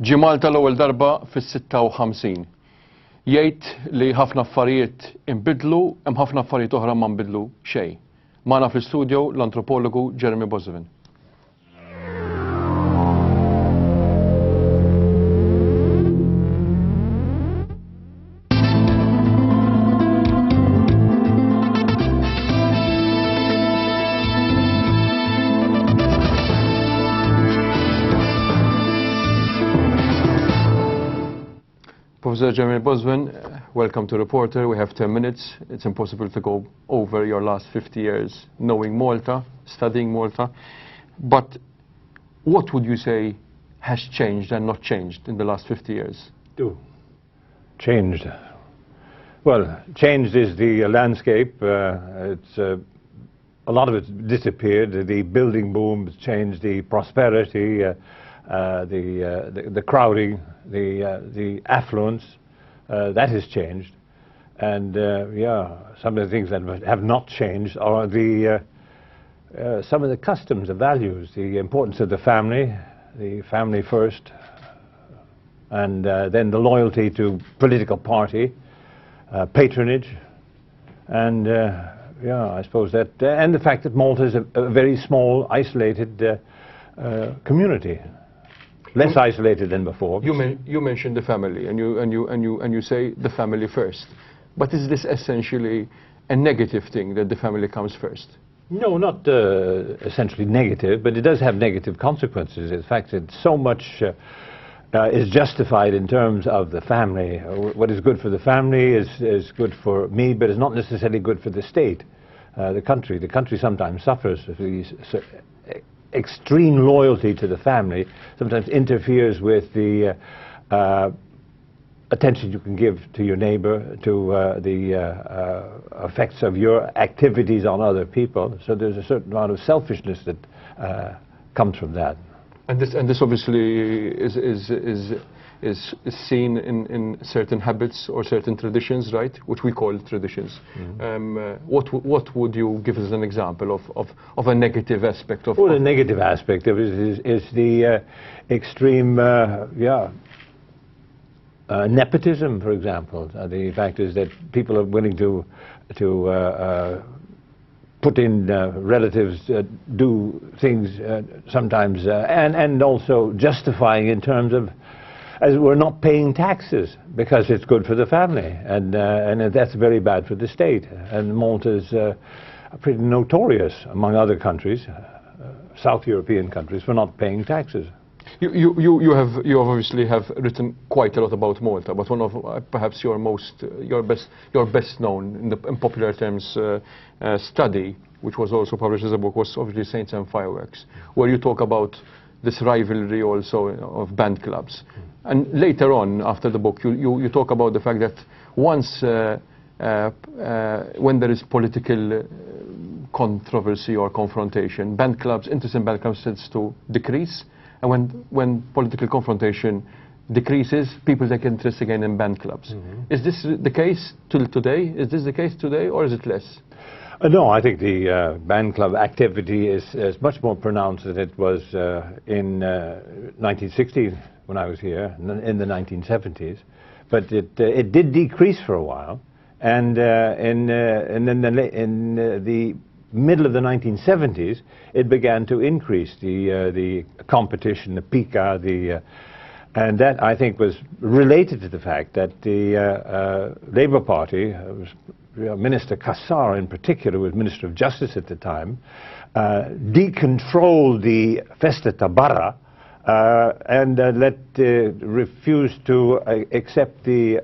Ġie Malta l-ewwel darba fis-56. Jgħid li ħafna affarijiet inbidlu, hemm ħafna affarijiet oħra ma nbidlu xejn. Magħna fl-istudju l-antropologu Jeremy Boissevain. Professor Jeremy Boissevain, welcome to Reporter. We have 10 minutes. It's impossible to go over your last 50 years knowing Malta, studying Malta. But what would you say has changed and not changed in the last 50 years? Changed. Well, changed is the landscape. A lot of it disappeared. The building boom changed the prosperity, the crowding, the affluence, that has changed. And yeah, some of the things that have not changed are some of the customs, the values, the importance of the family first, and then the loyalty to political party, patronage, and yeah, I suppose that, and the fact that Malta is a very small, isolated community. Less isolated than before. You mentioned the family, and you say the family first. But is this essentially a negative thing that the family comes first? No, not essentially negative, but it does have negative consequences. In fact, so much is justified in terms of the family. What is good for the family is good for me, but it's not necessarily good for the state, the country. The country sometimes suffers if these extreme loyalty to the family sometimes interferes with the attention you can give to your neighbor, to the effects of your activities on other people. So there's a certain amount of selfishness that comes from that. And this obviously is seen in certain habits or certain traditions, right? Which we call traditions. Mm-hmm. What would you give as an example of a negative aspect of? Well, the negative aspect of it is the extreme, nepotism, for example. The fact is that people are willing to put in relatives, do things sometimes, and also justifying in terms of, as we're not paying taxes because it's good for the family, and that's very bad for the state. And Malta is pretty notorious among other countries, South European countries, for not paying taxes. You obviously have written quite a lot about Malta, but one of perhaps your best known in popular terms study, which was also published as a book, was obviously Saints and Fireworks, where you talk about this rivalry also of band clubs. And later on, after the book, you talk about the fact that once, when there is political controversy or confrontation, band clubs, interest in band clubs tends to decrease. And when political confrontation decreases, people take interest again in band clubs. Mm-hmm. Is this the case till today? Is this the case today, or is it less? No, I think the band club activity is much more pronounced than it was in 1960 when I was here, in the 1970s. But it did decrease for a while, and in the middle of the 1970s, it began to increase the competition, the pica, and that I think was related to the fact that the Labour Party, Minister Kassar in particular, was Minister of Justice at the time, decontrolled the Festa Tabarra and refused to accept the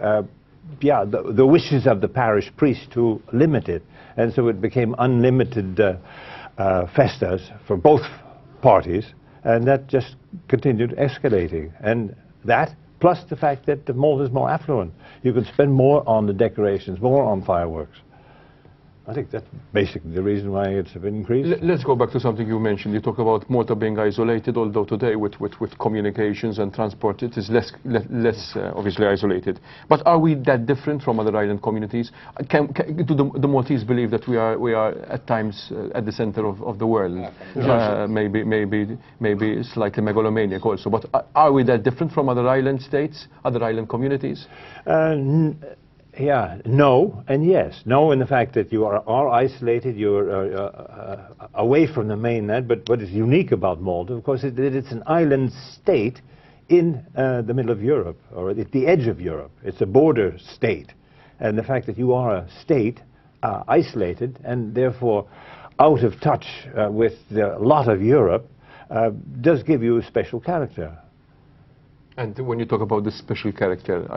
wishes of the parish priest to limit it. And so it became unlimited festas for both parties, and that just continued escalating. And that, plus the fact that Malta is more affluent. You could spend more on the decorations, more on fireworks. I think that's basically the reason why it's been increased. Let's go back to something you mentioned. You talked about Malta being isolated, although today with communications and transport it is less obviously isolated. But are we that different from other island communities? Do the Maltese believe that we are at times at the center of the world? Maybe slightly megalomaniac also. But are we that different from other island states, other island communities? Yeah, no and yes. No in the fact that you are isolated, you're away from the mainland, but what is unique about Malta, of course, is that it's an island state in the middle of Europe, or at the edge of Europe. It's a border state. And the fact that you are a state isolated and therefore out of touch with a lot of Europe does give you a special character. And when you talk about this special character,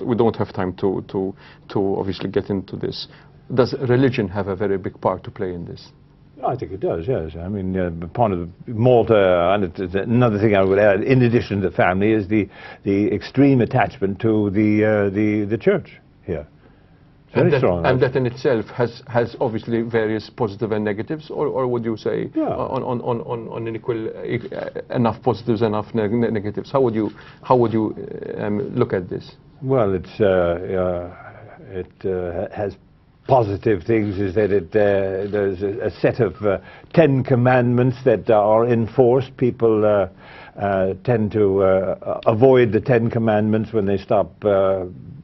we don't have time to obviously get into this. Does religion have a very big part to play in this? I think it does, yes. I mean, part of Malta, and another thing I would add, in addition to the family, is the extreme attachment to the church here. Very strong. And that in itself has obviously various positive and negatives, or would you say on an equal enough positives, enough negatives? How would you look at this? Well, it has positive things. Is that there's a set of 10 commandments that are enforced. People tend to avoid the 10 commandments when they stop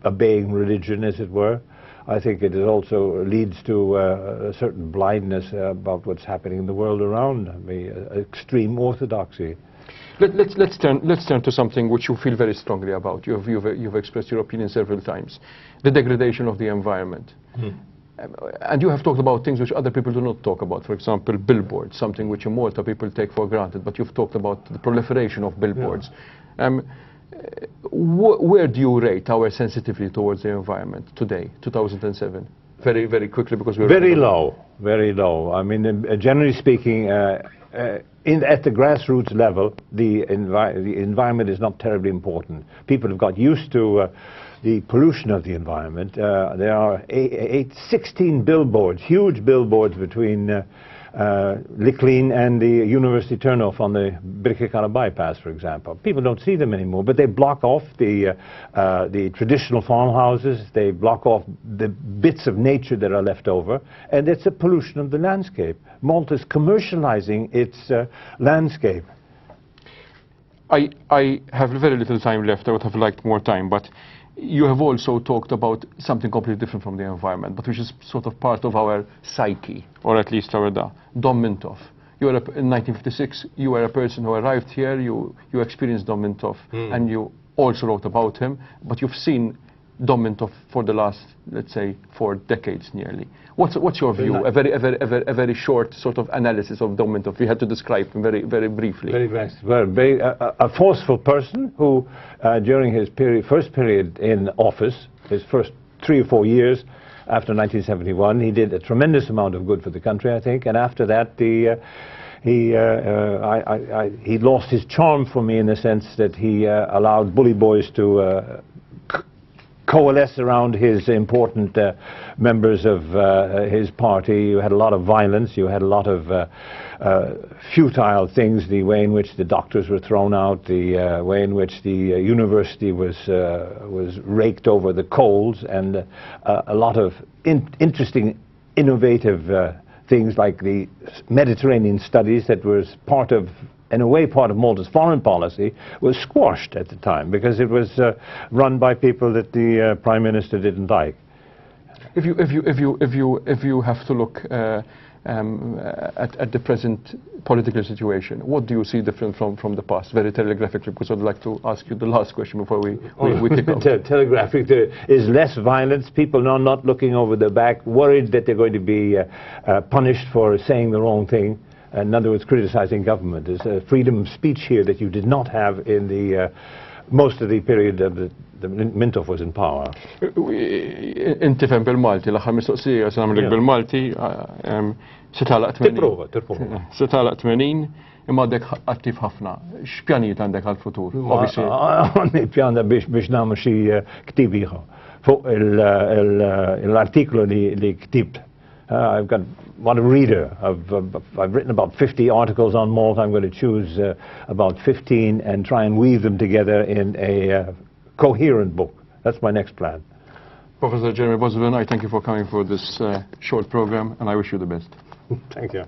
obeying religion, as it were. I think it also leads to a certain blindness about what's happening in the world around. I mean, extreme orthodoxy. Let's turn to something which you feel very strongly about. You've expressed your opinion several times: the degradation of the environment. And you have talked about things which other people do not talk about. For example, billboards, something which in Malta people take for granted. But you've talked about the proliferation of billboards. Yeah. Where do you rate our sensitivity towards the environment today, 2007? Very, very quickly, because we're very low, very low. I mean, generally speaking, at the grassroots level, the environment is not terribly important. People have got used to the pollution of the environment. There are 16 billboards, huge billboards between Licklin and the University turnoff on the Birkirkara bypass, for example. People don't see them anymore, but they block off the traditional farmhouses, they block off the bits of nature that are left over, and it's a pollution of the landscape. Malta is commercializing its landscape. I have very little time left. I would have liked more time, but you have also talked about something completely different from the environment, but which is sort of part of our psyche, or at least our Dom Mintoff. In 1956, you were a person who arrived here, you experienced Dom Mintoff, and you also wrote about him, but you've seen Dom Mintoff for the last, let's say, 4 decades nearly. What's your view? A very short sort of analysis of Dom Mintoff. We had to describe him very, very briefly. Very nice. Well, a forceful person who, during his first period in office, his first 3 or 4 years after 1971, he did a tremendous amount of good for the country, I think. And after that, he lost his charm for me in the sense that he allowed bully boys to coalesce around his important members of his party. You had a lot of violence, you had a lot of futile things, the way in which the doctors were thrown out, the way in which the university was raked over the coals, and a lot of interesting, innovative things like the Mediterranean studies that was part of, in a way, part of Malta's foreign policy, was squashed at the time because it was run by people that the Prime Minister didn't like. If you have to look at the present political situation, what do you see different from the past? Very telegraphically, because I'd like to ask you the last question before we kick off. Telegraphic, there is less violence. People are not looking over their back, worried that they're going to be punished for saying the wrong thing. In other words, criticizing government. There's a freedom of speech here that you did not have in the most of the period of the Mintoff was in power. Inti fem bil-Malti, l-aħħar mistoqsija se nagħmlek bil-Malti, se tagħlaq 80. Tipprova. Se tagħlaq 80, imma għandek attiv ħafna. X'pjanijiet għandek għall-futur? Għandi pjana biex nagħmel xi ktieb ieħor fuq l-artiklu li ktibt Want a reader. I've written about 50 articles on Malta. I'm going to choose about 15 and try and weave them together in a coherent book. That's my next plan. Professor Jeremy Boissevain, I thank you for coming for this short program, and I wish you the best. Thank you.